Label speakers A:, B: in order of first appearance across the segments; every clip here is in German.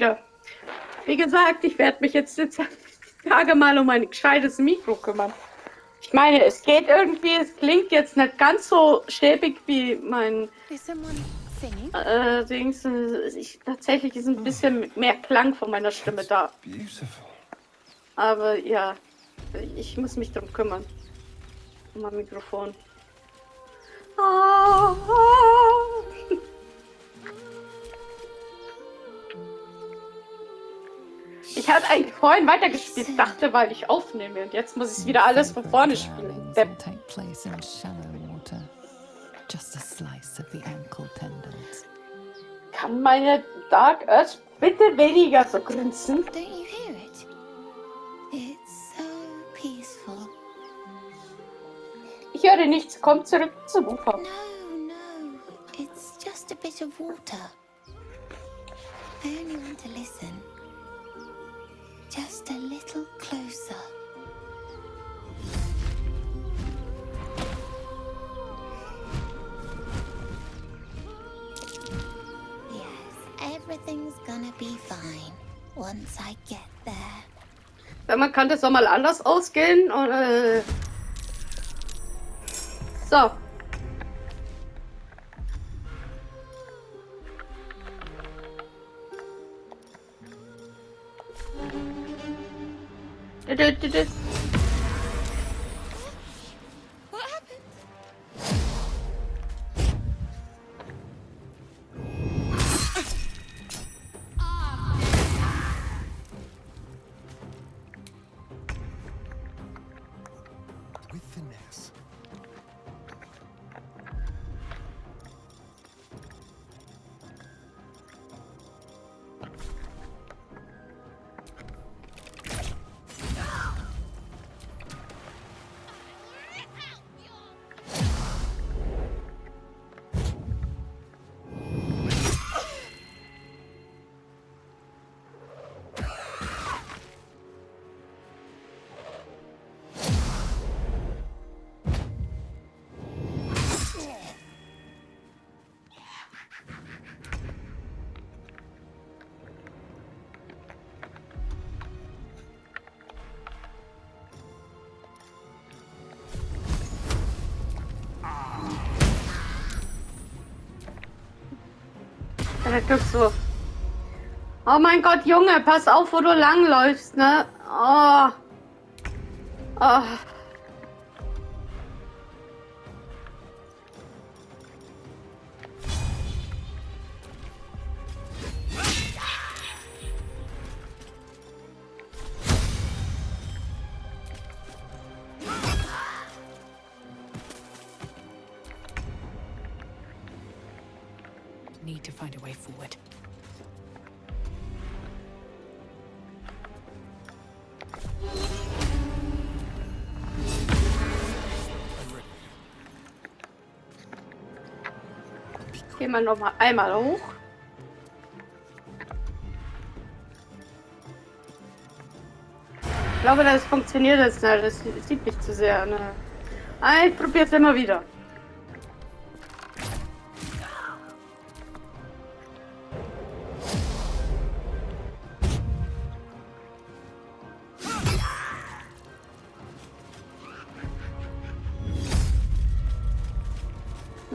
A: wieder. Wie gesagt, ich werde mich jetzt die Tage mal um ein gescheites Mikro kümmern. Ich meine, es geht irgendwie, es klingt jetzt nicht ganz so schäbig wie mein Dings. Tatsächlich ist ein bisschen mehr Klang von meiner Stimme da. Aber ja, ich muss mich drum kümmern. Um mein Mikrofon. Ich hatte eigentlich vorhin weitergespielt, dachte, weil ich aufnehme. Und jetzt muss ich wieder alles von vorne spielen. Kann meine Dark Earth bitte weniger so grinsen? Ich höre nichts. Komm zurück zum Ufer.
B: No, it's just a bit of water. I only want to listen. Just a little closer. Yes, everything's gonna be fine once I get there.
A: Ja, man kann das auch mal anders ausgehen und so.
B: What happened?
C: With finesse.
A: Der Glückswurf. Oh mein Gott, Junge, pass auf, wo du langläufst, ne? Oh. Oh.
D: Need to find a way forward.
A: Gehen wir noch mal einmal hoch. Ich glaube, das funktioniert jetzt nicht. Das sieht nicht zu sehr. Ne? Ich probiere es immer wieder.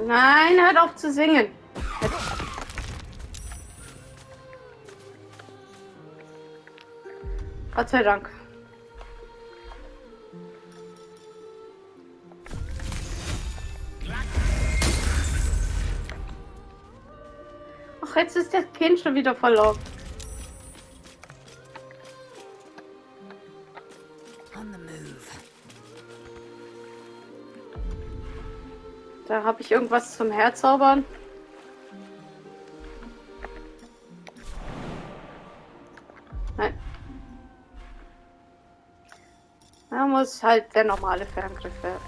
A: Nein, hört auf zu singen. Gott sei Dank. Ach, jetzt ist das Kind schon wieder verlockt.
D: On the move.
A: Da habe ich irgendwas zum Herzaubern. Nein. Da muss halt der normale Ferngriff werden.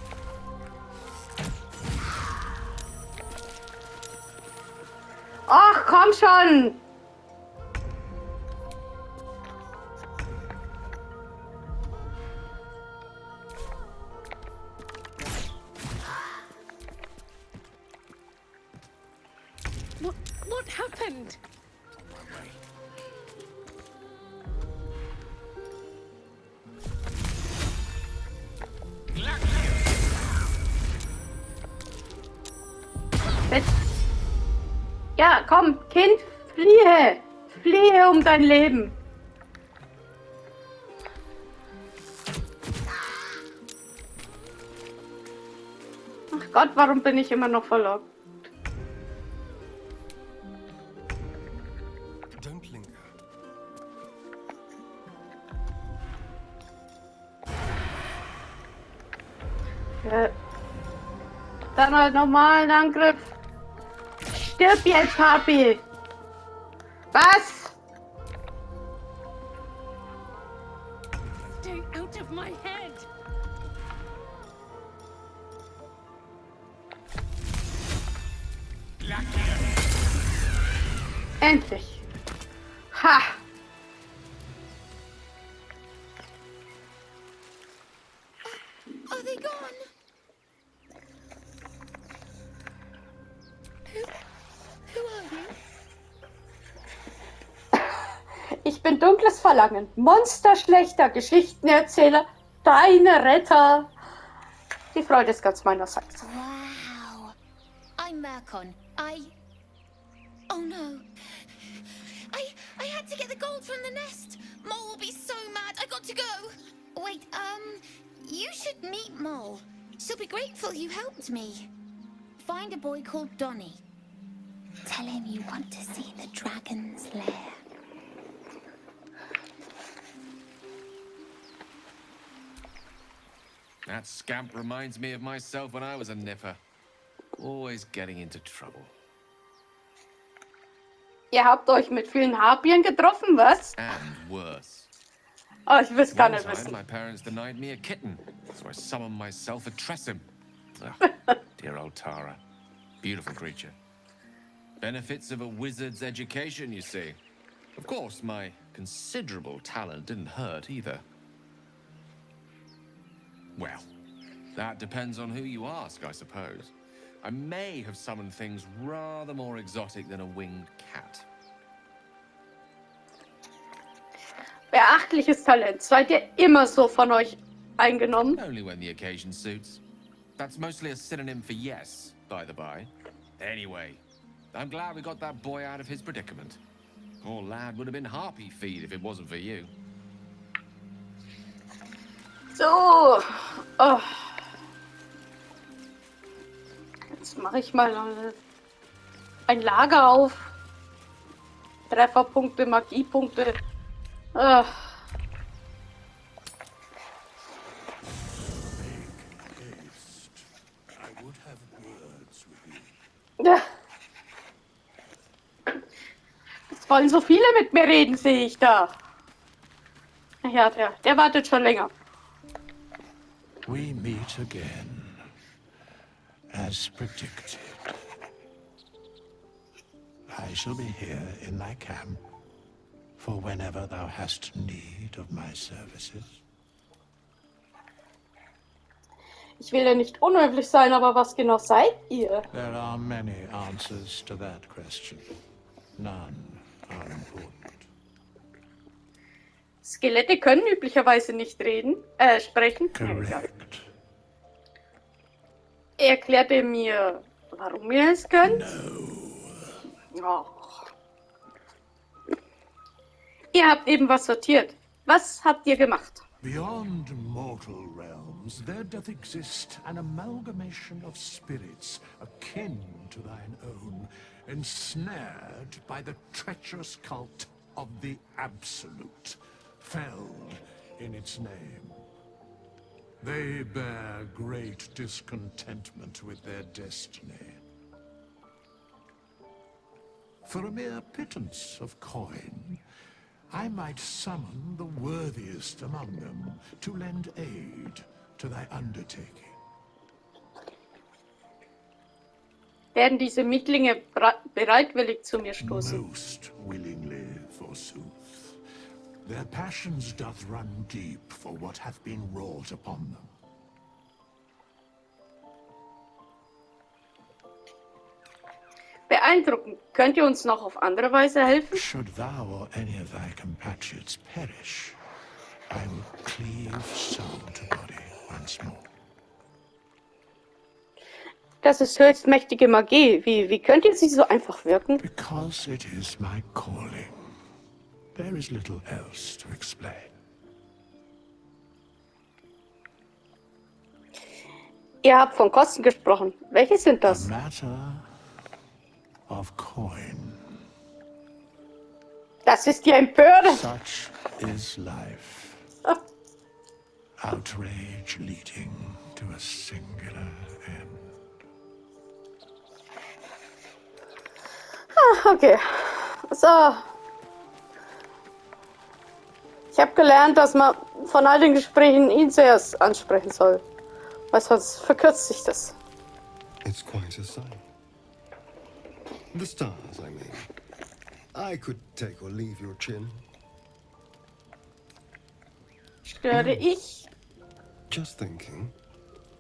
A: Ach, komm schon!
D: What happened?
A: Ja, komm, Kind, fliehe! Fliehe um dein Leben! Ach Gott, warum bin ich immer noch verlockt?
C: Don't linger.
A: Dann halt normalen Angriff. Stirb jetzt, Harpy! Was?
D: Stay out of my head!
A: Endlich! Ha!
B: Are they gone? Who are you?
A: Ich bin dunkles Verlangen, monsterschlechter Geschichtenerzähler, deine Retter. Die Freude ist ganz meinerseits.
B: Wow. I'm Mercon. Oh no. I had to get the gold from the nest. Mole will be so mad. I got to go. Wait, you should meet Mole. She'll be grateful you helped me. Find a boy called Donny. Tell him you want to see the dragon's lair.
E: That scamp reminds me of myself when I was a nipper. Always getting into trouble.
A: Ihr habt euch mit vielen Harpien getroffen, was?
E: And worse.
A: Oh, ich will's gar
E: One
A: nicht
E: time,
A: wissen.
E: my parents denied me a kitten, so I summoned myself a Tressim. Ugh, dear old Tara. Beautiful creature. Benefits of a wizard's education, you see. Of course, my considerable talent didn't hurt either. Well, that depends on who you ask, I suppose. I may have summoned things rather more exotic than a winged cat.
A: Beachtliches Talent. Seid ihr immer so von euch eingenommen?
E: Only when the occasion suits. That's mostly a synonym for yes, by the by. Anyway, I'm glad we got that boy out of his predicament. Poor lad would have been harpy feed if it wasn't for you.
A: So. Oh. Jetzt mache ich mal ein Lager auf. Trefferpunkte, Magiepunkte.
C: Make haste. I would have words with you.
A: Ja. Es wollen so viele mit mir reden, sehe ich da. Ja, der wartet schon länger.
C: We meet again, as predicted. I shall be here in thy camp, for whenever thou hast need of my services.
A: Ich will ja nicht unhöflich sein, aber was genau seid ihr?
C: There are many answers to that question. None are important.
A: Skelette können üblicherweise nicht sprechen.
C: Correct.
A: Erklärt ihr mir, warum ihr es könnt?
C: No.
A: Oh. Ihr habt eben was sortiert. Was habt ihr gemacht?
C: Beyond mortal realms, there doth exist an amalgamation of spirits akin to thine own, ensnared by the treacherous cult of the Absolute, felled in its name. They bear great discontentment with their destiny. For a mere pittance of coin, I might summon the worthiest among them to lend aid to thy undertaking.
A: Werden diese Micklinge bereitwillig zu mir stoßen?
C: Most willingly, forsooth. Their passions doth run deep for what hath been wrought upon them.
A: Beeindruckend. Könnt ihr uns noch auf andere Weise helfen?
C: Should thou or any of thy compatriots perish, I will cleave soul to body once more.
A: Das ist höchstmächtige Magie. Wie könnt ihr sie so einfach wirken?
C: Because it is my calling. There is little else to explain.
A: Ihr habt von Kosten gesprochen. Welche sind
C: A
A: das?
C: matter of coin.
A: Das ist ja empörend.
C: Such is life. Outrage leading to a singular end.
A: Okay. So. Ich habe gelernt, dass man von all den Gesprächen ihn zuerst ansprechen soll. Weil sonst verkürzt sich das.
F: It's quite a sight. The stars, I mean. I could take or leave your chin.
A: Störe ich?
F: Just thinking.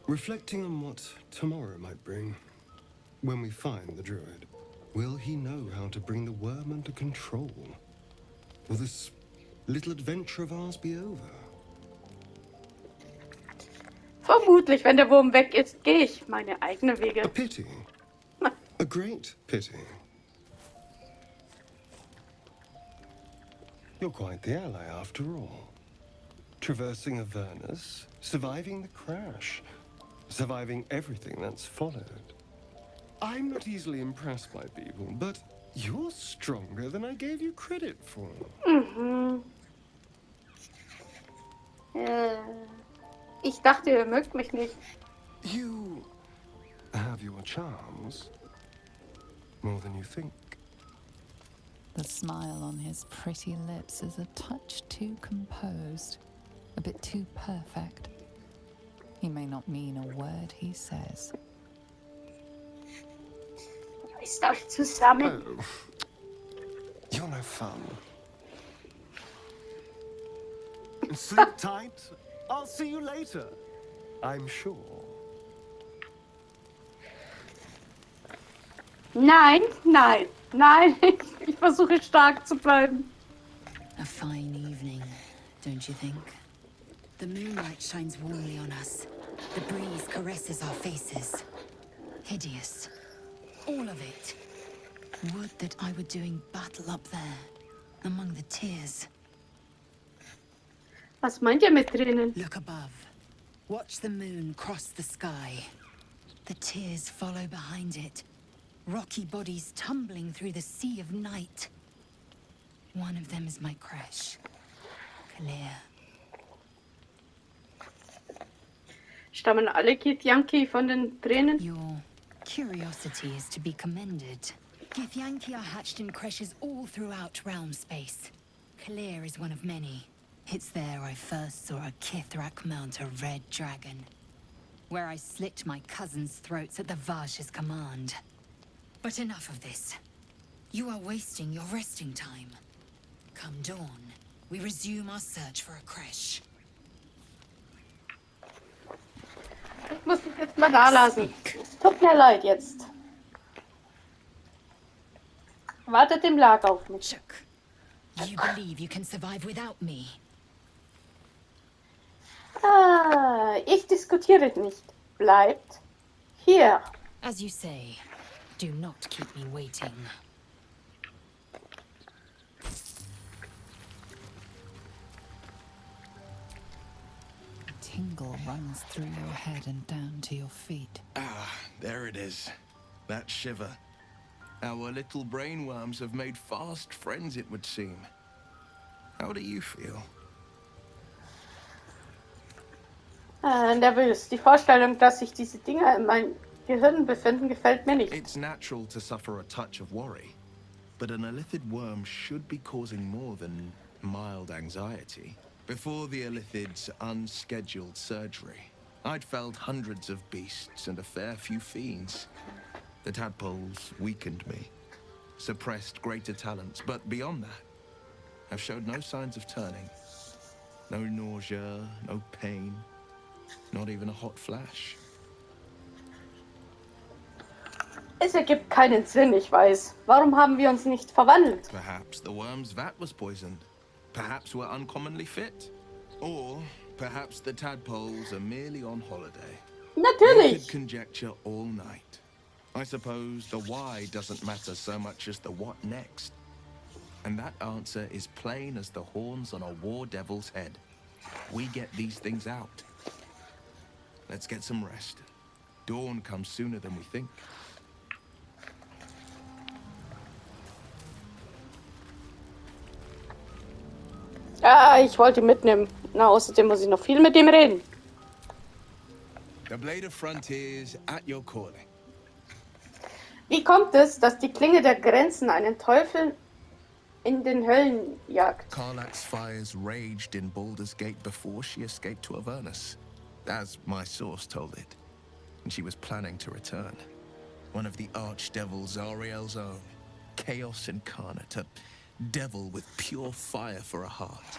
F: Reflecting on what tomorrow might bring. When we find the druid, will he know how to bring the worm under control? Will this little adventure of ours be over?
A: Vermutlich, wenn der Wurm weg ist, gehe ich meine eigenen
F: A
A: Wege.
F: pity. A great pity. You're quite the ally after all. Traversing Avernus, surviving the crash, surviving everything that's followed. I'm not easily impressed by people, but you're stronger than I gave you credit for.
A: Ich dachte, ihr mögt mich nicht.
F: You have your charms. More than you think.
D: The smile on his pretty lips is a touch too composed, a bit too perfect. He may not mean a word he says.
A: Ist euch zusammen.
F: Oh, you're no fun. Sleep tight. I'll see you later. I'm sure.
A: Nein, nein, nein. Ich versuche stark zu bleiben.
G: A fine evening, don't you think? The moonlight shines warmly on us. The breeze caresses our faces. Hideous. All of it. Would that I were doing battle up there, among the tears.
A: Was meint ihr mit drinnen?
G: Look above. Watch the moon cross the sky. The tears follow behind it. Rocky bodies tumbling through the sea of night. One of them is my crush. Clear.
A: Stammen alle Githyanki von den Tränen?
G: Your curiosity is to be commended. Githyanki are hatched in creches all throughout realm space. Clear is one of many. It's there I first saw a Kithrak mount a red dragon. Where I slit my cousins' throats at the Vash's command. But enough of this. You are wasting your resting time. Come dawn, we resume our search for a creche.
A: Ich muss mich jetzt mal da lassen. Es tut mir leid jetzt. Wartet im Lager auf mich.
G: Chuck, you believe you can survive without me?
A: Ich diskutiere nicht. Bleibt hier.
G: As you say, do not keep me waiting.
D: A tingle runs through your head and down to your feet.
E: Ah, there it is. That shiver. Our little brainworms have made fast friends, it would seem. How do you feel?
A: Nervös. Die Vorstellung, dass sich diese Dinger in meinem Gehirn befinden, gefällt mir nicht.
E: It's natural to suffer a touch of worry, but an illithid worm should be causing more than mild anxiety. Before the illithid's unscheduled surgery, I'd felled hundreds of beasts and a fair few fiends. The tadpoles weakened me, suppressed greater talents, but beyond that, I've showed no signs of turning. No nausea, no pain, not even a hot flash.
A: Es ergibt keinen Sinn, ich weiß. Warum haben wir uns nicht verwandelt?
E: Perhaps the worm's vat was poisoned. Perhaps we're uncommonly fit. Or perhaps the tadpoles are merely on holiday.
H: We
A: Natürlich.
H: could conjecture all night. I suppose the why doesn't matter so much as the what next. And that answer is plain as the horns on a war devil's head. We get these things out. Let's get some rest. Dawn comes sooner than we think.
A: Ja, ich wollte ihn mitnehmen. Na, außerdem muss ich noch viel mit ihm reden.
H: The blade of frontiers at your calling.
A: Wie kommt es, dass die Klinge der Grenzen einen Teufel in den Höllen jagt?
H: Karlach's fires raged in Baldur's Gate before she escaped to Avernus, as my source told it. And she was planning to return. One of the archdevils Ariel's own. Chaos incarnate, a devil with pure fire for a heart.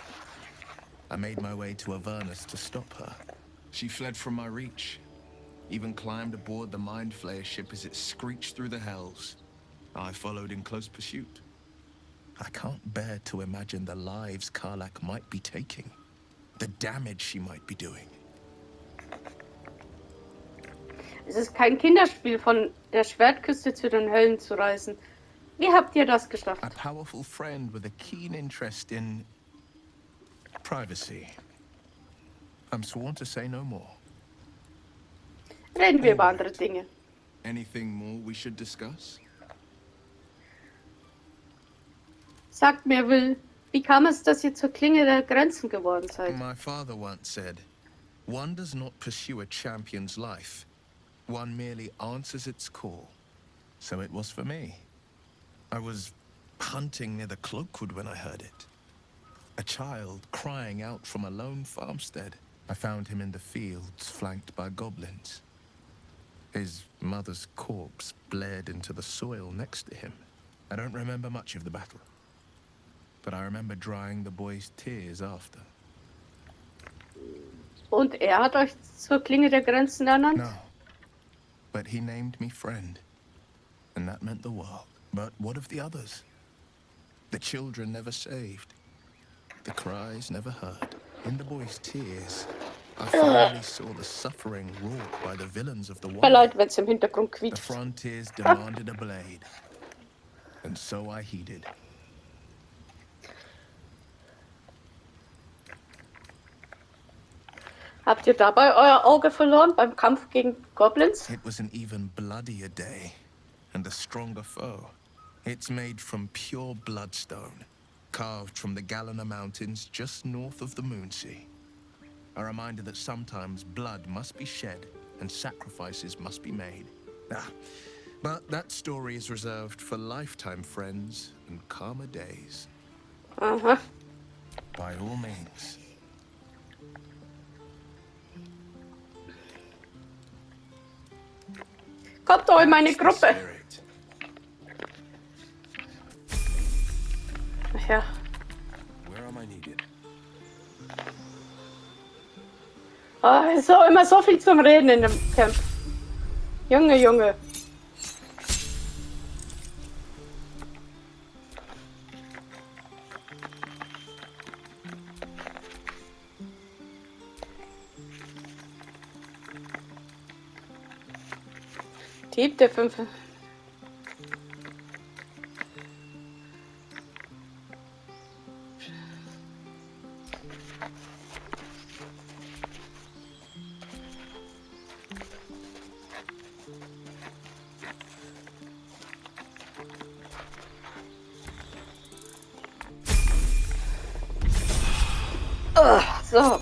H: I made my way to Avernus to stop her. She fled from my reach. Even climbed aboard the Mind Flayer ship as it screeched through the hells. I followed in close pursuit. I can't bear to imagine the lives Karlach might be taking. The damage she might be doing.
A: Es ist kein Kinderspiel, von der Schwertküste zu den Höllen zu reisen. Wie habt ihr das geschafft?
H: A powerful friend with a keen interest in privacy. I'm sworn to say no more.
A: Reden wir über andere Dinge.
H: Anything more we should discuss?
A: Sagt mir, Will, wie kam es, dass ihr zur Klinge der Grenzen geworden seid?
H: My father once said, one does not pursue a champion's life. One merely answers its call. So it was for me. I was hunting near the Cloakwood when I heard it. A child crying out from a lone farmstead. I found him in the fields, flanked by goblins. His mother's corpse bled into the soil next to him. I don't remember much of the battle, but I remember drying the boy's tears after.
A: Und er hat euch zur Klinge der Grenzen ernannt?
H: No, but he named me friend, and that meant the world. But what of the others? The children never saved. The cries never heard. In the boy's tears, I finally saw the suffering wrought by the villains of the
A: Mir
H: wild.
A: leid, wenn es im Hintergrund
H: The
A: quietscht.
H: frontiers demanded a blade, and so I heeded.
A: Habt ihr dabei euer Auge verloren beim Kampf gegen Goblins?
H: It was an even bloodier day, and a stronger foe. It's made from pure bloodstone, carved from the Galena Mountains just north of the Moonsea. A reminder that sometimes blood must be shed and sacrifices must be made. But that story is reserved for lifetime friends and calmer days.
A: Aha.
H: By all means.
A: Kommt doch in meine Gruppe.
H: Spirit.
A: Ach ja.
H: Where am I needed?
A: Oh, ist auch immer so viel zum Reden in dem Camp. Junge, Junge. Typ der 5. So.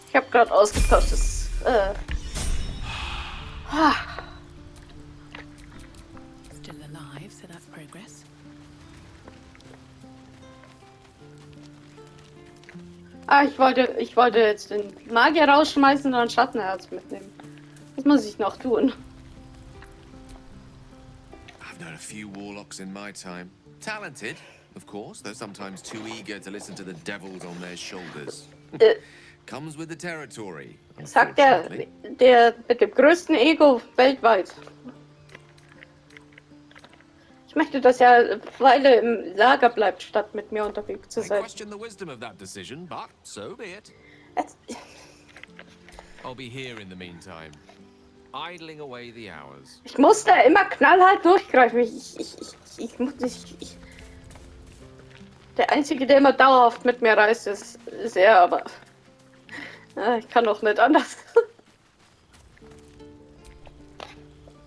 A: Ich habe gerade ausgetauscht. Das,
I: Still alive, so that's progress.
A: ich wollte jetzt den Magier rausschmeißen und ein Schattenherz mitnehmen. Das muss ich noch tun.
E: I've known a few warlocks in my time. Talented, of course, though sometimes too eager to listen to the devils on their shoulders. Comes with the territory.
A: Sagt der mit dem größten Ego weltweit. Ich möchte, dass er eine Weile im Lager bleibt, statt mit mir unterwegs zu
E: I
A: sein.
E: question the wisdom of that decision, but so be it. I'll be here in the meantime, idling away the hours.
A: Ich muss da immer knallhart durchgreifen. Ich muss nicht. Der Einzige, der immer dauerhaft mit mir reist, ist er, aber ich kann doch nicht anders.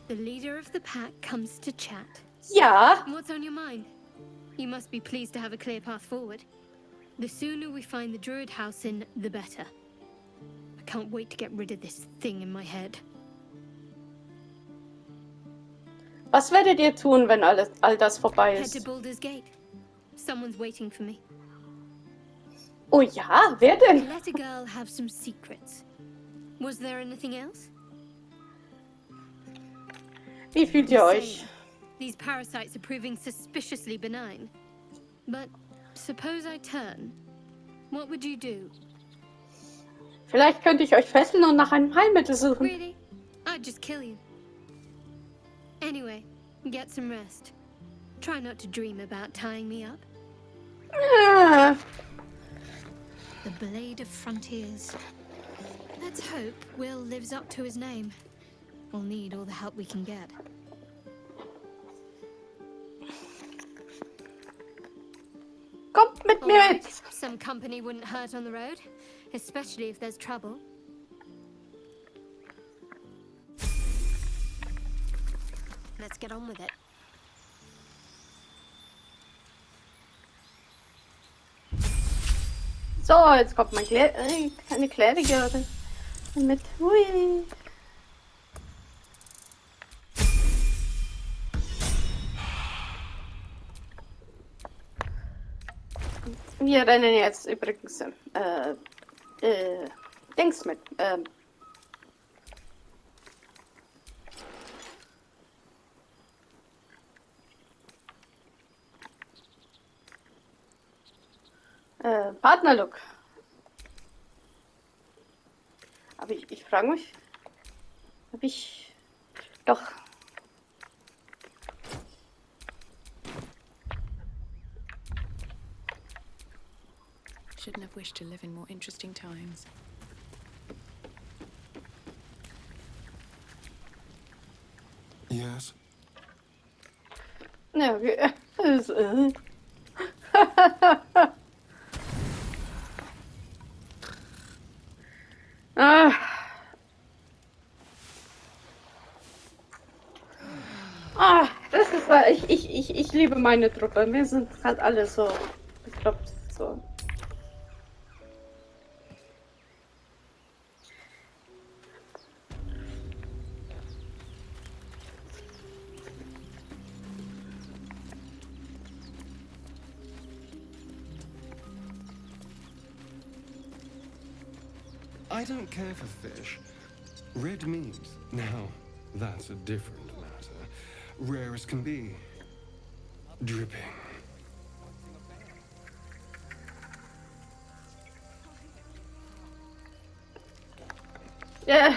J: The leader of the pack comes to chat.
A: Ja.
J: What's on your mind? You must be pleased to have a clear path forward. The sooner we find the druid house in, the better. I can't wait to get rid of this thing in my head.
A: Was werdet ihr tun, wenn all das vorbei
J: Head to
A: ist?
J: Baldur's Gate. Someone's waiting for me.
A: Oh ja, wer denn?
J: Let a girl have some secrets. Was there anything else?
A: Wie fühlt ihr euch?
J: These parasites are proving suspiciously benign. But suppose I turn. What would you do?
A: Vielleicht könnte ich euch fesseln und nach einem Heilmittel suchen.
J: Really? I'd just kill you. Anyway, get some rest. Try not to dream about tying me up.
A: Ah,
J: The Blade of Frontiers. Let's hope Will lives up to his name. We'll need all the help we can get.
A: kommt mit mir
J: Alright,
A: mit.
J: some company wouldn't hurt on the road, especially if there's trouble. Let's get on with it.
A: So, jetzt kommt mein eine Klägerin mit. Hui. Wir rennen jetzt übrigens Dings mit. Partnerlook. Aber ich frage mich, ob ich doch.
I: Shouldn't have wished to live in more interesting times.
F: Yes.
A: Ja, das ist ich liebe meine Truppe. Wir sind halt alle so bekloppt so.
F: I don't care for fish. Red meat, now, that's a different matter. Rare as can be. Dripping.
A: Ja.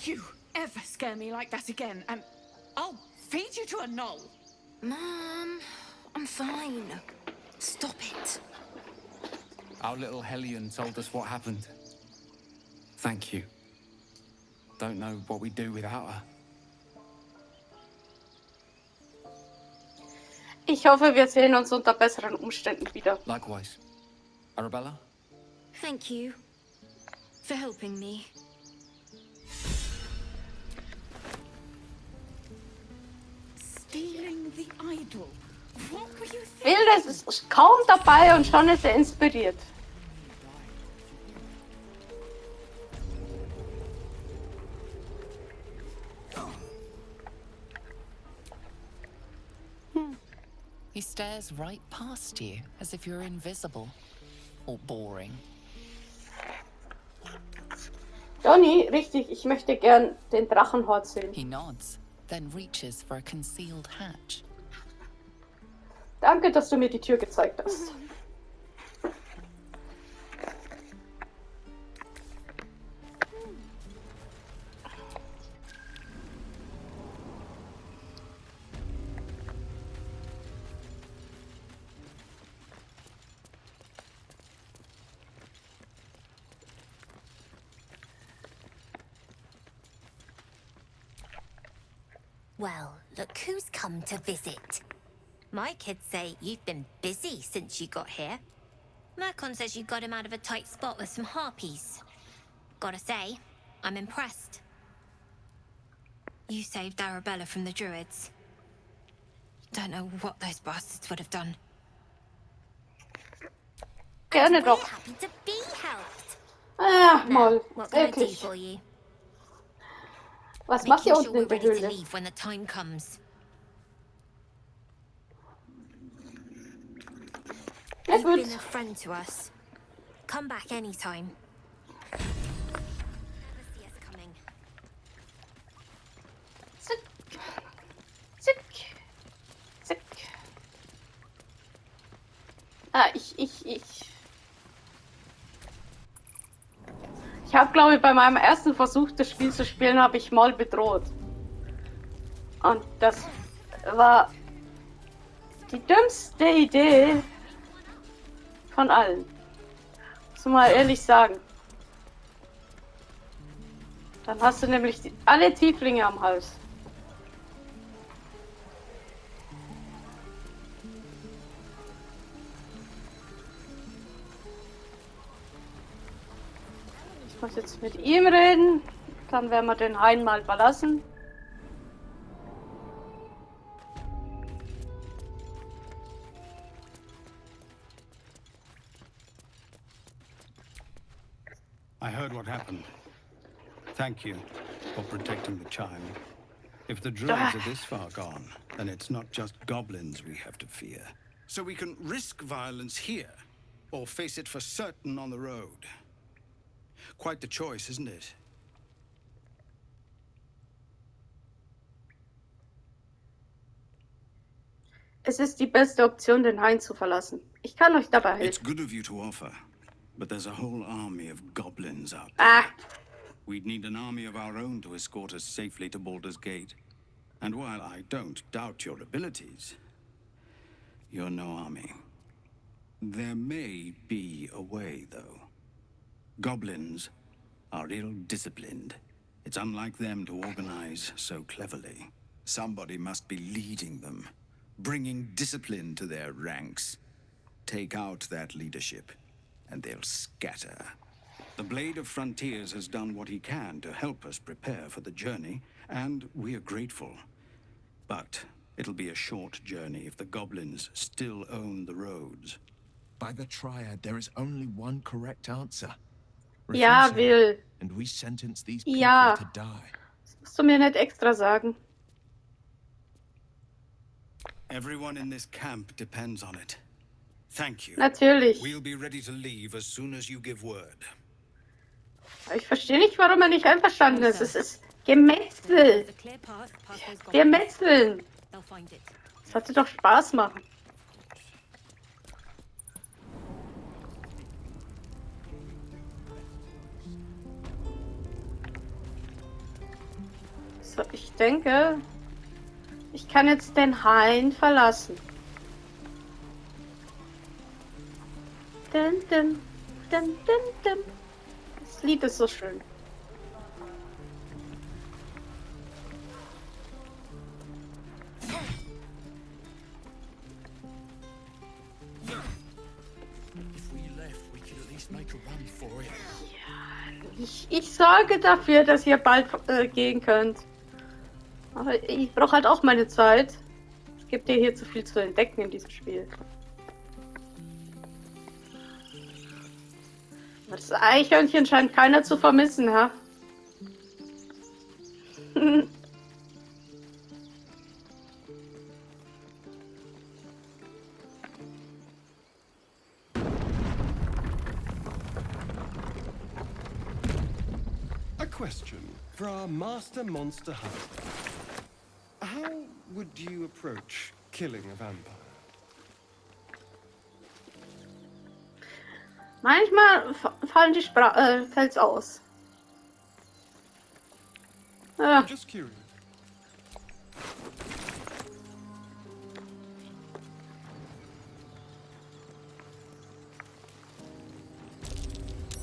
K: You ever scare me like that again, and I'll feed you to a knoll.
B: Mom, I'm fine. Stop it.
L: Our little Hellion told us what happened. Thank you. Don't know what we'd do without her.
A: Ich hoffe, wir sehen uns unter besseren Umständen wieder.
L: Likewise. Arabella?
B: Thank you for helping me.
K: Stealing the idol. What were you thinking?
A: Wilde ist kaum dabei und schon ist er inspiriert.
D: He stares right past you, as if you're invisible. Or boring.
A: Johnny, richtig, ich möchte gern den Drachenhort sehen.
D: He nods, then reaches for a concealed hatch.
A: Danke, dass du mir die Tür gezeigt hast.
B: Well, look who's come to visit. My kids say you've been busy since you got here. Mercon says you got him out of a tight spot with some harpies. Gotta say, I'm impressed. You saved Arabella from the druids. Don't know what those bastards would have done.
A: Gerne
B: We're
A: doch.
B: happy to be helped.
A: Ah,
B: Now,
A: mal.
B: what can I do
A: Wirklich.
B: for you?
A: Was macht ihr
B: Making
A: unten
B: sure we're
A: in der
B: ready to
A: Höhle?
B: leave when the time comes.
A: Ja,
B: You've
A: gut.
B: been a friend to us. Come back anytime. Never see us coming.
A: Zick. Zick. Zick. Ah, Ich habe, glaube ich, bei meinem ersten Versuch, das Spiel zu spielen, habe ich mal bedroht. Und das war die dümmste Idee von allen. Muss man mal ehrlich sagen. Dann hast du nämlich alle Tieflinge am Hals. Ich muss jetzt mit ihm reden, dann werden wir den Hain mal verlassen.
M: I heard what happened. Thank you for protecting the child. If the druids are this far gone, then it's not just goblins we have to fear. So we can risk violence here, or face it for certain on the road. Quite the choice, isn't it?
A: Es ist die beste Option, den Hain zu verlassen. Ich kann euch dabei
M: It's
A: helfen.
M: good of you to offer, but there's a whole army of goblins out there.
A: Ah,
M: We'd need an army of our own to escort us safely to Baldur's Gate. And while I don't doubt your abilities, you're no army. There may be a way, though. Goblins are ill-disciplined. It's unlike them to organize so cleverly. Somebody must be leading them, bringing discipline to their ranks. Take out that leadership, and they'll scatter. The Blade of Frontiers has done what he can to help us prepare for the journey, and we are grateful. But it'll be a short journey if the goblins still own the roads.
H: By the Triad, there is only one correct answer.
A: ja,
H: Refuse him,
A: Will.
H: and we sentence these people
A: Ja.
H: to die.
A: Das musst du mir nicht extra sagen.
M: Everyone in this camp depends on it. Thank you.
A: Natürlich.
M: We'll be ready to leave as soon as you give word.
A: Ich verstehe nicht, warum er nicht einverstanden ist. Es ist Gemetzel. Wir metzeln. Das sollte doch Spaß machen. So, ich denke, ich kann jetzt den Hain verlassen. Dun, dun, dun, dun, dun. Das Lied ist so schön. Ich sorge dafür, dass ihr bald gehen könnt. Aber ich brauche halt auch meine Zeit. Es gibt ja hier zu viel zu entdecken in diesem Spiel. Das Eichhörnchen scheint keiner zu vermissen, ha?
F: A question for our master monster hunter. How would you approach killing a vampire?
A: Manchmal fallen die fällt's aus. Ja.
F: I'm just curious.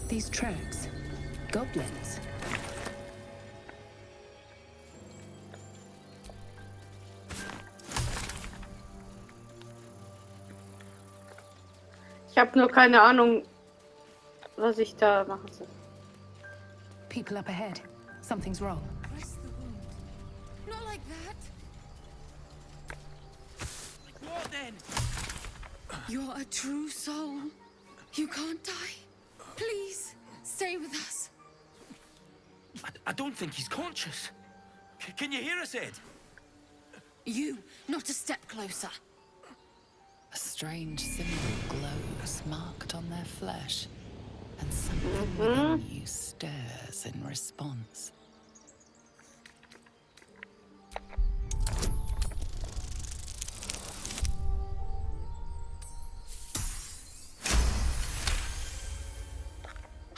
G: These tracks. Goblins.
A: Ich habe nur keine Ahnung, was ich da machen soll.
G: People up ahead. Something's wrong.
B: Rest the wound. Not like that.
E: What then?
B: You're a true soul. You can't die. Please, stay with us.
E: I don't think he's conscious. Can you hear us, Ed?
B: You, not a step closer.
D: A strange symbol glows marked on their flesh, and something within you stirs in response.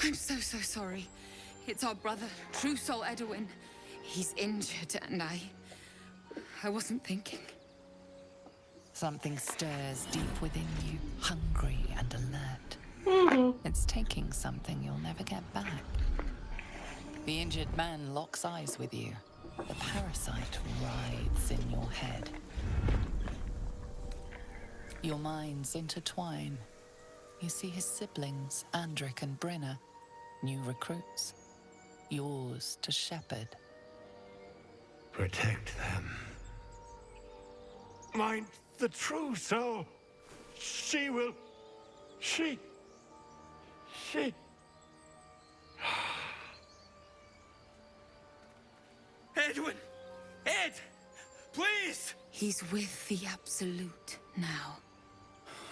B: I'm so sorry. It's our brother, True Soul Edwin. He's injured and I wasn't thinking.
D: Something stirs deep within you, hungry and alert. It's taking something you'll never get back. The injured man locks eyes with you. The parasite writhes in your head. Your minds intertwine. You see his siblings, Andric and Brenna, new recruits. Yours to shepherd.
C: Protect them. Mind the true soul. She will... She...
E: Edwin! Ed! Please!
B: He's with the Absolute now.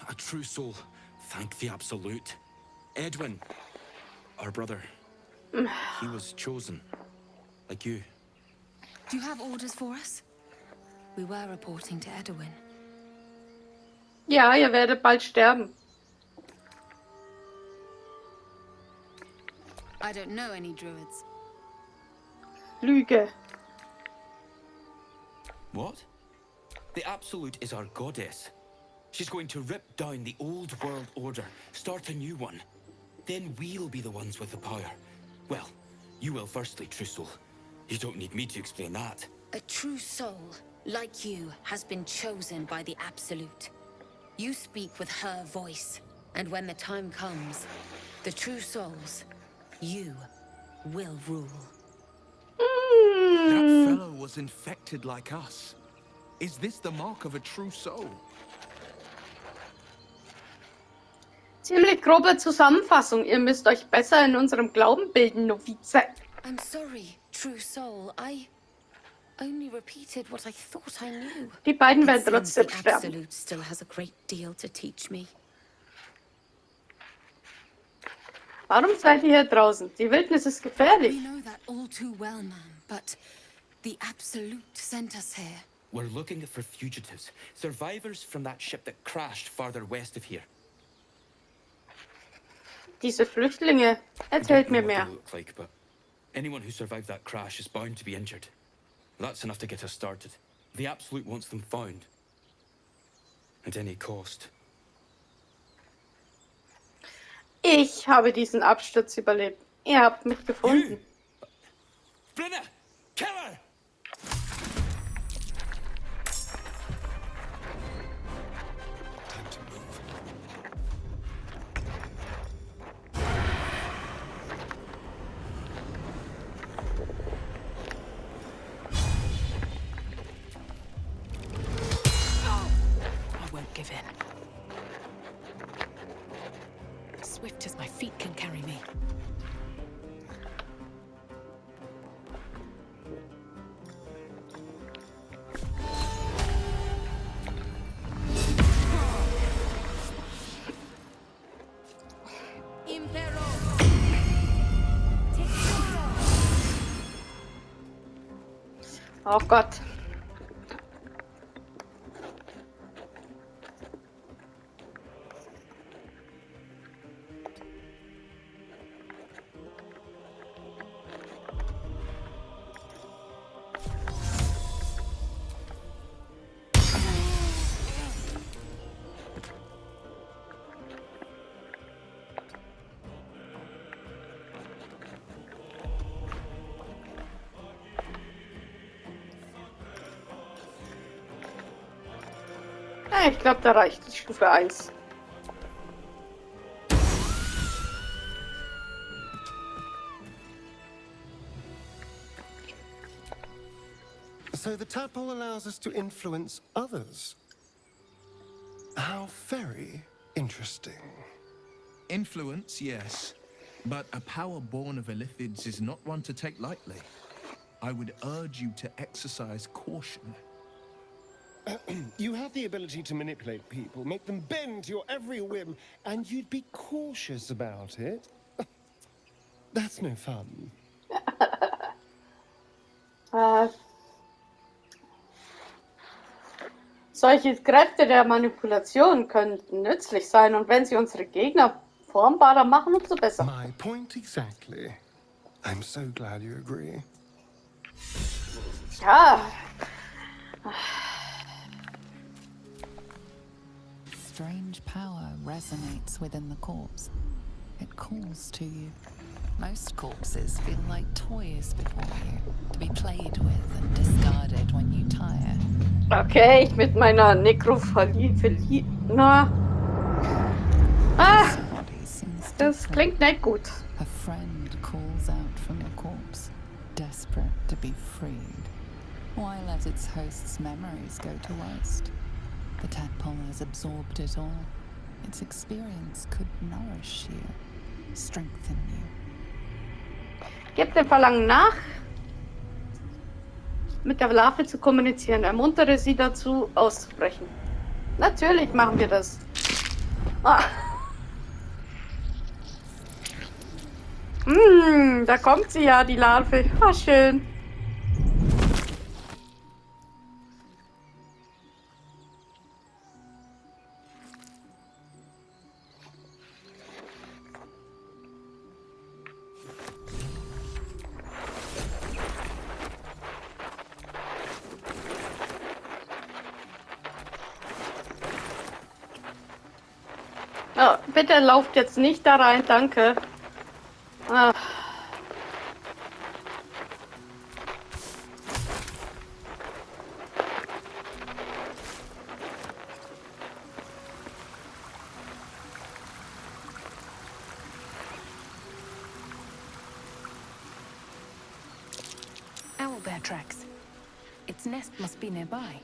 E: A true soul. Thank the Absolute. Edwin, our brother. He was chosen. Like you.
B: Do you have orders for us? We were reporting to Edwin.
A: Ja, ihr werdet bald sterben.
B: I don't know any druids.
A: Lüge.
N: What? The Absolute is our goddess. She's going to rip down the old world order, start a new one. Then we'll be the ones with the power. Well, you will firstly, True Soul. You don't need me to explain that.
B: A true soul, like you, has been chosen by the Absolute. You speak with her voice, and when the time comes, the true souls, you will rule.
H: That fellow was infected like us. Is this the mark of a true soul?
A: Ziemlich grobe Zusammenfassung. Ihr müsst euch besser in unserem Glauben bilden, Novize.
B: I'm sorry, true soul. I only repeated what I thought I knew.
A: Die beiden
B: It
A: werden
B: seems
A: trotzdem
B: the
A: sterben.
B: Absolute still has a great deal to teach me.
A: Warum seid ihr hier draußen? Die Wildnis ist gefährlich.
B: We know that all too well, ma'am, but the Absolute sent us here.
N: We're looking for fugitives, survivors from that ship that crashed farther west of here.
A: Diese Flüchtlinge. Erzählt mir
N: What
A: mehr.
N: they look like, but anyone who survived that crash is bound to be injured. That's enough to get us started. The Absolute wants them found. At any cost.
A: Ich habe diesen Absturz überlebt. Ihr habt mich gefunden.
N: Brenna! Kill her!
H: Time to move.
I: I won't give in. Swift as my feet can carry me.
A: Oh Gott. Ja, ich glaube, da reicht die Stufe 1.
F: So the tadpole allows us to influence others. How very interesting.
H: Influence, yes. But a power born of Illithids is not one to take lightly. I would urge you to exercise caution.
F: You have the ability to manipulate people, make them bend to your every whim, and you'd be cautious about it? That's no fun.
A: Solche Kräfte der Manipulation könnten nützlich sein und wenn sie unsere Gegner formbarer machen, umso besser.
F: My point exactly. I'm so glad you agree.
A: Ja.
D: Strange power resonates within the corpse. It calls to you. Most corpses feel like toys before you, to be played with and discarded when you tire.
A: Okay, mit meiner Nekrophilie. Na. Ah! Das klingt nicht gut.
D: A friend calls out from the corpse, desperate to be freed. Why let its host's memories go to waste? The tadpole has absorbed it all. Its experience could nourish you, strengthen you.
A: Gebt dem Verlangen nach, mit der Larve zu kommunizieren. Ermuntere sie dazu, auszubrechen. Natürlich machen wir das. Ah. Da kommt sie ja, die Larve. Ah, schön. Oh, bitte lauft jetzt nicht da rein, danke. Ah.
I: Owlbear tracks. Its nest must be nearby.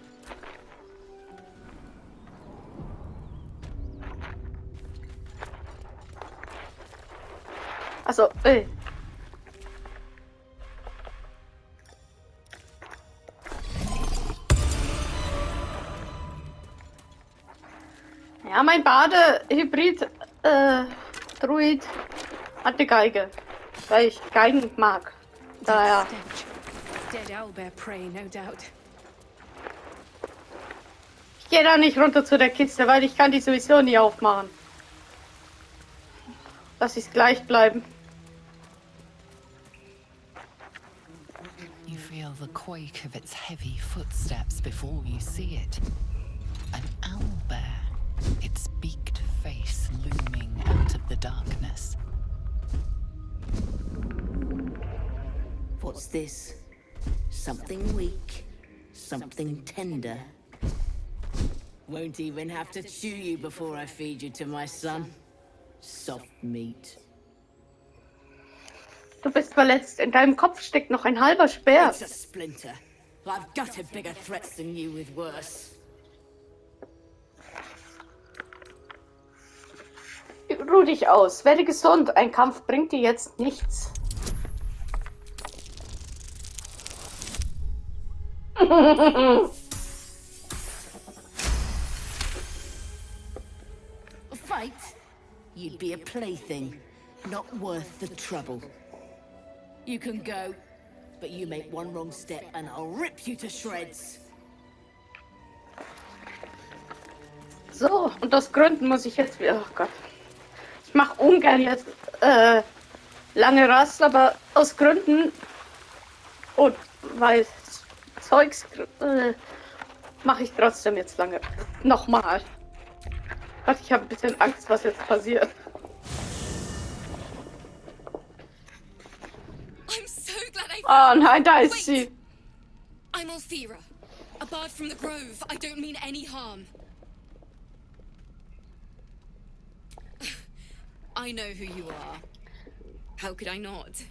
A: Also, Ja, mein Bade-Hybrid-Druid hat eine Geige, weil ich Geigen mag. Daher.
I: Dead owlbear prey, no doubt.
A: Ich gehe da nicht runter zu der Kiste, weil ich kann die sowieso nie aufmachen. Lass es gleich bleiben.
D: You feel the quake of its heavy footsteps before you see it. An owlbear, its beaked face looming out of the darkness.
O: What's this? Something weak, something tender. Won't even have to chew you before I feed you to my son. Soft meat.
A: Du bist verletzt. In deinem Kopf steckt noch ein halber Speer.
O: It's a splinter. I've gutted bigger threats than you with worse.
A: Ruh dich aus. Werde gesund. Ein Kampf bringt dir jetzt nichts.
O: A fight? You'd be a plaything, not worth the trouble. You can go, but you make one wrong step and I'll rip you to shreds.
A: So, und aus Gründen muss ich jetzt wieder... Oh Gott. Ich mache ungern jetzt lange Rast, aber aus Gründen und weil Zeugs mache ich trotzdem jetzt lange. Nochmal. Gott, ich habe ein bisschen Angst, was jetzt passiert.
B: I'm so glad I
A: Oh nein, da ist sie.
B: I'm Althera, a bard from the Grove. I don't mean any harm. I know who you are. How could I not?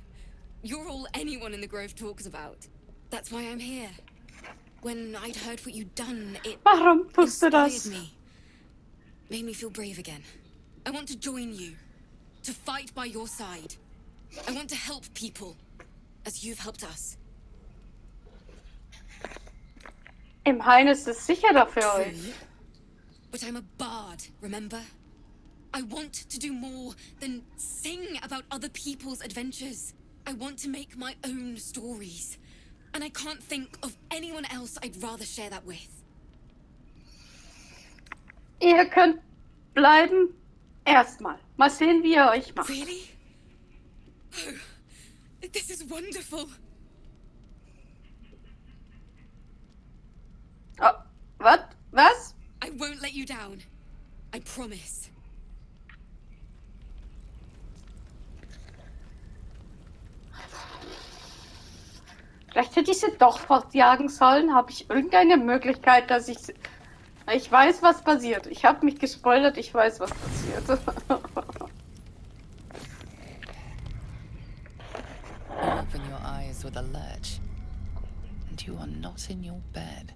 B: You're all anyone in the Grove talks about. That's why I'm here.
G: When I'd heard what you'd done, it
A: Warum tust du
G: inspired
A: das?
G: me. Made me feel brave again. I want to join you. To fight by your side. I want to help people. As you've helped us.
A: Im Hain ist es sicherer für euch.
G: True. But I'm a bard, remember? I want to do more than sing about other people's adventures. I want to make my own stories. And I can't think of anyone else I'd rather share that with.
A: Ihr könnt bleiben. Erstmal. Mal sehen, wie ihr euch macht.
G: Really? Oh, this is wonderful.
A: Oh, was?
G: I won't let you down. I promise.
A: Vielleicht hätte ich sie doch fortjagen sollen. Habe ich irgendeine Möglichkeit, dass ich... Ich weiß, was passiert. Ich habe mich gespoilert, ich weiß, was passiert.
D: You open your eyes with a lurch, and you are not in your bed.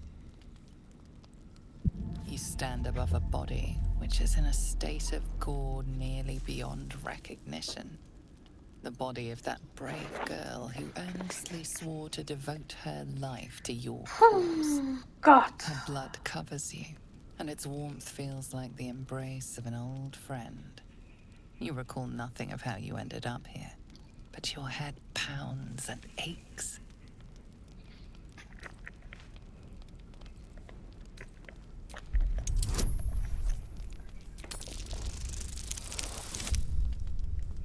D: You stand above a body which is in a state of gore nearly beyond recognition. The body of that brave girl who earnestly swore to devote her life to your cause.
A: God.
D: Her blood covers you, and its warmth feels like the embrace of an old friend. You recall nothing of how you ended up here, but your head pounds and aches.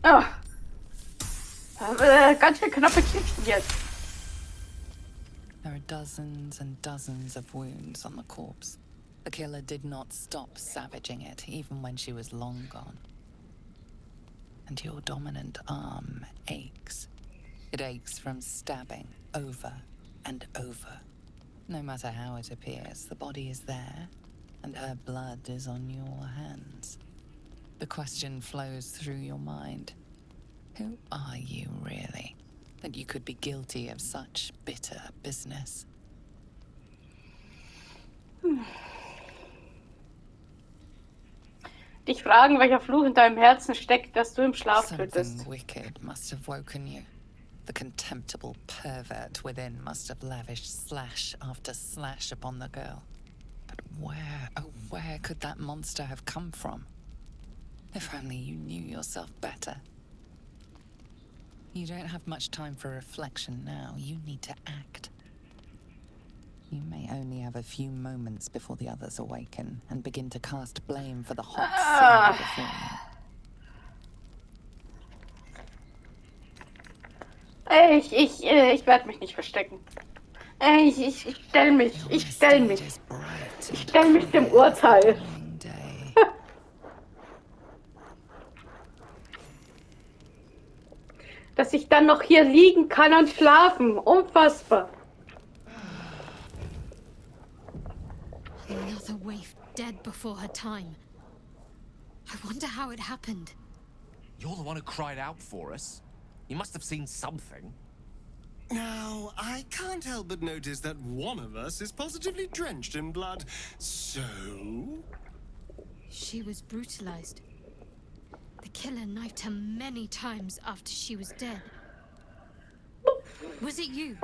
A: Oh. Ganz schön knappe Kisten jetzt.
D: There are dozens and dozens of wounds on the corpse. The killer did not stop savaging it, even when she was long gone. And your dominant arm aches. It aches from stabbing over and over. No matter how it appears, the body is there, and her blood is on your hands. The question flows through your mind. Who are you, really, that you could be guilty of such bitter business?
A: Dich fragen, welcher Fluch in deinem Herzen steckt, dass du im Schlaf tötest.
D: Something wicked must have woken you. The contemptible pervert within must have lavished slash after slash upon the girl. But where, oh where could that monster have come from? If only you knew yourself better. You don't have much time for reflection now. You need to act. You may only have a few moments before the others awaken and begin to cast blame for the hot sin before you.
A: Ich werde mich nicht verstecken. Ich stell mich. Ich stell mich. Ich stell mich dem Urteil. Dass ich dann noch hier liegen kann und schlafen. Unfassbar.
J: Another waif dead before her time. I wonder how it happened.
E: You're the one who cried out for us. You must have seen something.
F: Now, I can't help but notice that one of us is positively drenched in blood. So?
J: She was brutalized. The killer knifed her many times after she was dead. Was it you?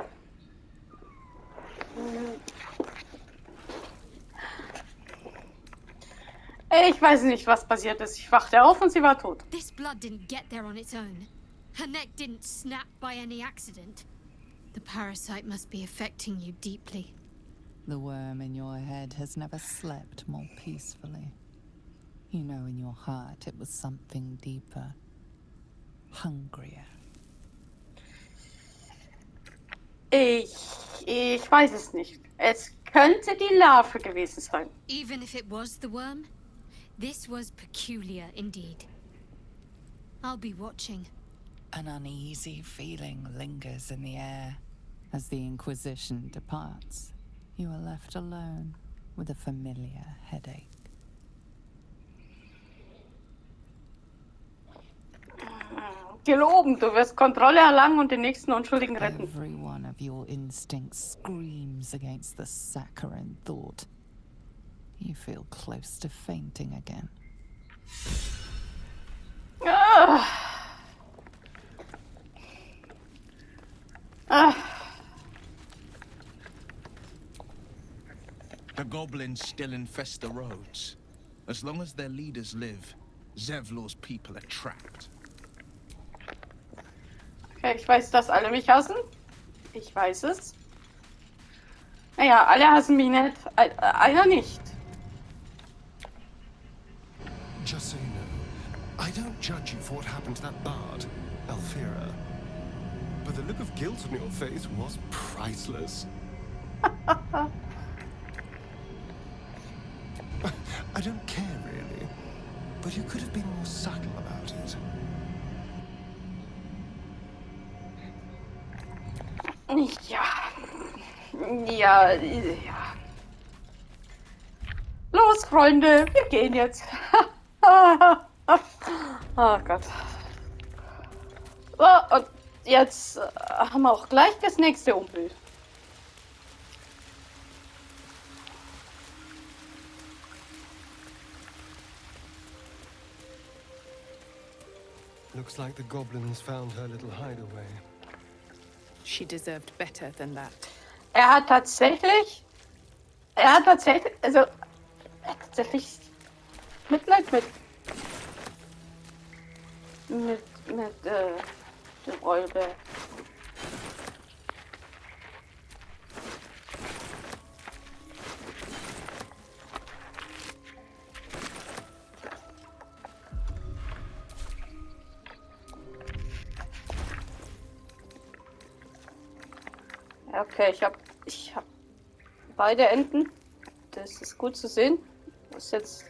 A: Ich weiß nicht, was passiert ist. Ich wachte auf und sie war tot.
J: This blood didn't get there on its own. Her neck didn't snap by any accident. The parasite must be affecting you deeply.
D: The worm in your head has never slept more peacefully. You know in your heart it was something deeper, hungrier.
A: Ich weiß es nicht. Es könnte die Larve gewesen sein.
J: Even if it was the worm, this was peculiar indeed. I'll be watching.
D: An uneasy feeling lingers in the air. As the Inquisition departs, you are left alone with a familiar headache.
A: Gelogen, du wirst Kontrolle erlangen und den nächsten Unschuldigen retten.
D: Every one of your instincts screams against the saccharine thought. You feel close to fainting again.
A: Ah. Ah.
H: The goblins still infest the roads. As long as their leaders live, Zevlor's people are trapped.
A: Okay, ich weiß, dass alle mich hassen. Ich weiß es. Naja, alle hassen mich nicht. Einer nicht.
F: Just so you know, I don't judge you for what happened to that bard, Alfira. But the look of guilt on your face was priceless. I don't care, really. But you could have been more subtle about it.
A: Ja. Los, Freunde, wir gehen jetzt. Oh Gott. So, und jetzt haben wir auch gleich das nächste Umbild.
F: Looks like the goblins found her little hideaway.
I: She deserved better than that.
A: Er hat tatsächlich Mitleid mit dem Rollberg. Okay, ich hab beide Enden. Das ist gut zu sehen. Das ist jetzt.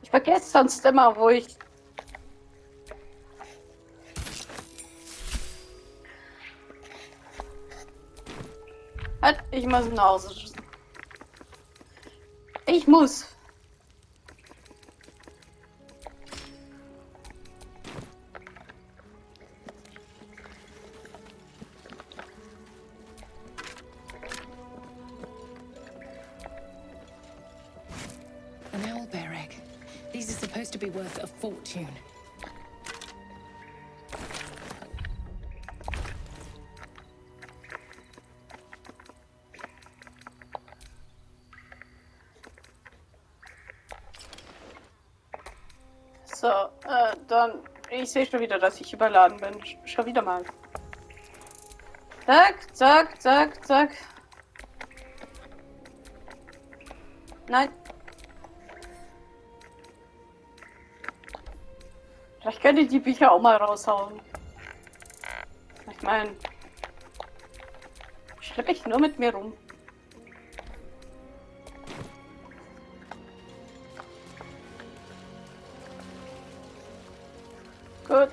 A: Ich vergesse sonst immer, wo ich. Halt, ich muss nach Hause schießen. Ich muss.
G: These are supposed to be worth a fortune.
A: So, dann. Ich sehe schon wieder, dass ich überladen bin. Schon wieder mal. Zack, zack, zack, zack. Nein. Vielleicht könnte ich die Bücher auch mal raushauen. Ich meine, schleppe ich nur mit mir rum. Gut.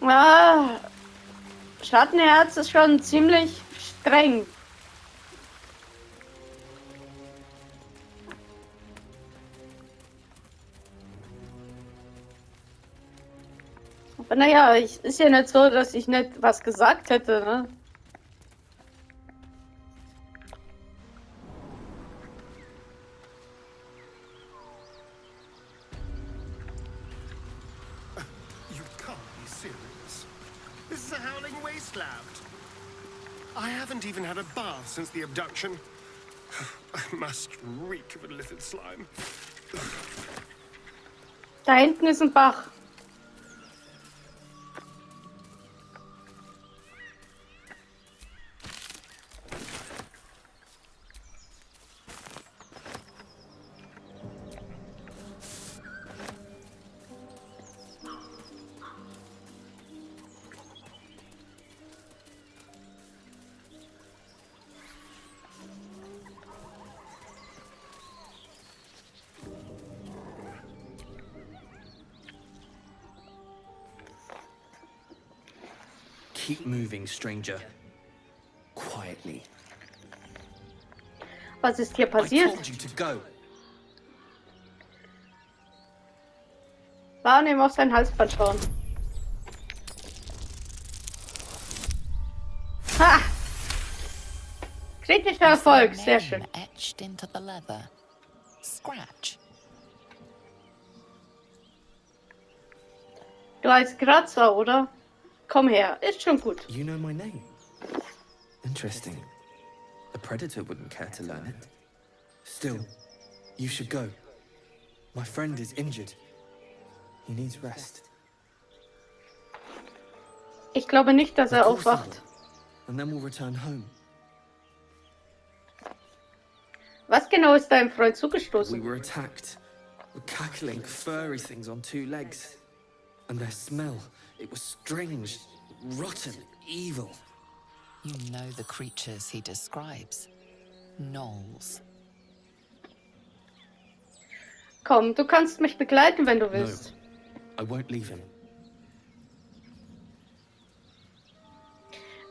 A: Ah, Schattenherz ist schon ziemlich streng. Aber naja, ist ja nicht so, dass ich nicht was gesagt hätte, ne?
F: You can't be serious. This is a howling wasteland. I haven't even had a bath since the abduction. I must reek of illicit slime.
A: Da hinten ist ein Bach.
P: Keep moving, stranger. Quietly.
A: Was ist hier
P: I
A: passiert?
P: told you to go.
A: War ihm auf sein Halsband schauen. Ha! Kritischer Erfolg, sehr schön.
D: Etched into the leather. Scratch.
A: Du heißt Kratzer, oder? Komm her, ist schon gut.
P: You know my name. Interesting. A predator wouldn't care to learn it. Still, you should go. My friend is injured. He needs rest.
A: Ich glaube nicht, dass er
P: Of course he
A: aufwacht.
P: will. And then we'll return home.
A: Was genau ist deinem Freund
P: We
A: zugestoßen?
P: were attacked. Cackling, furry things on two legs. And their smell, it was strange, rotten, evil.
D: You know the creatures he describes. Gnolls.
A: Komm, du kannst mich begleiten, wenn du
P: No,
A: willst.
P: I won't leave him.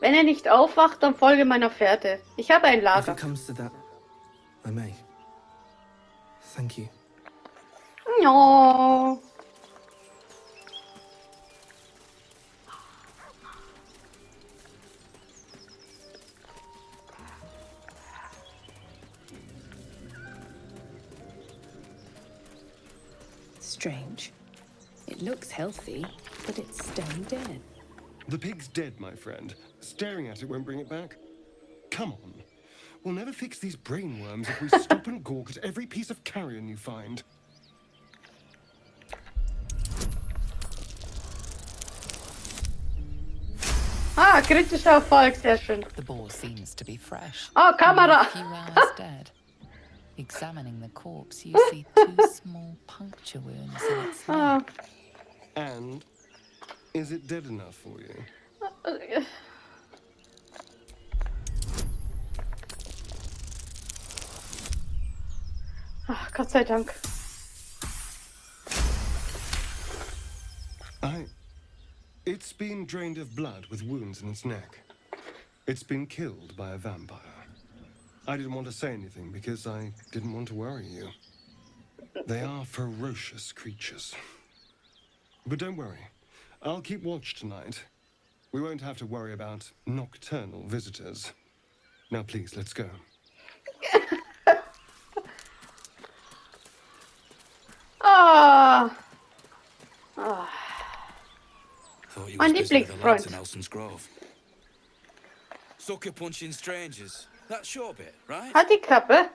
A: Wenn er nicht aufwacht, dann folge meiner Fährte. Ich habe ein
P: If
A: Lager.
P: it comes to that, I may. Thank you.
A: No.
I: Strange. It looks healthy, but it's stone dead.
F: The pig's dead, my friend. Staring at it won't bring it back. Come on. We'll never fix these brainworms if we stop and gawk at every piece of carrion you find.
A: Ah, kritischer Erfolg, sehr schön.
D: The boar seems to be fresh.
A: Oh, Kamera!
D: A few hours dead. Examining the corpse, you see two small puncture wounds in its
A: Ah.
D: neck.
F: And is it dead enough for you?
A: Ach, Gott sei Dank.
F: It's been drained of blood with wounds in its neck. It's been killed by a vampire. I didn't want to say anything because I didn't want to worry you. They are ferocious creatures. But don't worry. I'll keep watch tonight. We won't have to worry about nocturnal visitors. Now please, let's go.
A: Ah. Ah. Mein Lieblingsfreund.
N: Nelson's Grove. Sucker punching strangers. That's your bit, right?
A: Halt die Klappe.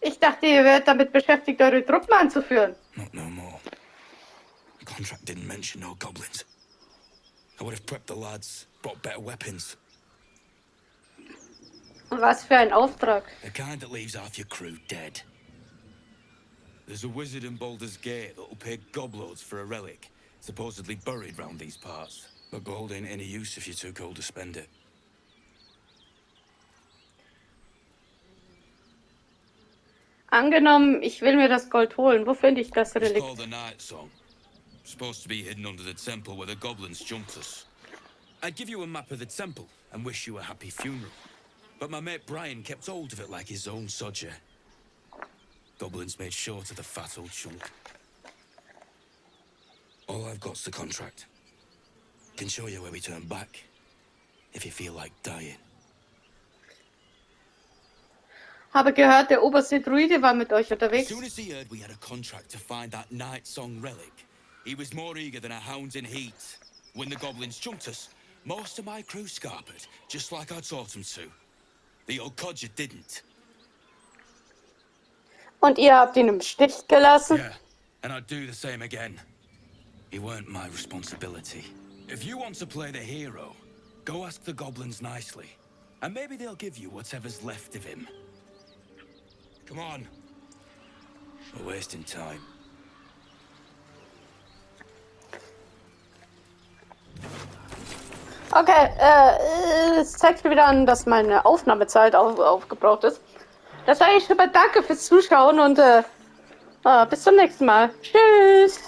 A: Ich dachte, ihr wärt damit beschäftigt, eure Truppen anzuführen.
N: Not no more. The contract didn't mention no goblins. I would have prepped the lads, brought better weapons.
A: Was für ein Auftrag.
N: The kind that leaves half your crew dead. There's a wizard in Baldur's Gate that'll pay gobloads for a relic, supposedly buried round these parts. But gold ain't any use if you're too cold to spend it.
A: Angenommen, ich will mir das Gold holen. Wo finde ich das
N: It's
A: Relikt?
N: called the Night Song. Supposed to be hidden under the temple where the goblins jumped us. I'd give you a map of the temple and wish you a happy funeral. But my mate Brian kept hold of it like his own sodger. Goblins made short of the fat old chunk. All I've got's the contract. Can show you where we turn back, if you feel like dying.
A: Habe gehört, der oberste Druide war mit euch
N: As
A: unterwegs.
N: soon as he heard we had a contract to find that Night Song relic, he was more eager than a hound in heat. When the goblins jumped us, most of my crew scarpered, just like I taught them to. The old codger didn't.
A: Und ihr habt ihn im Stich gelassen?
N: Yeah, and I'd do the same again. He weren't my responsibility. If you want to play the hero, go ask the goblins nicely. And maybe they'll give you whatever's left of him. Come on. We're wasting time.
A: Okay, es zeigt mir wieder an, dass meine Aufnahmezeit aufgebraucht ist. Das sage ich schon mal danke fürs Zuschauen und bis zum nächsten Mal. Tschüss!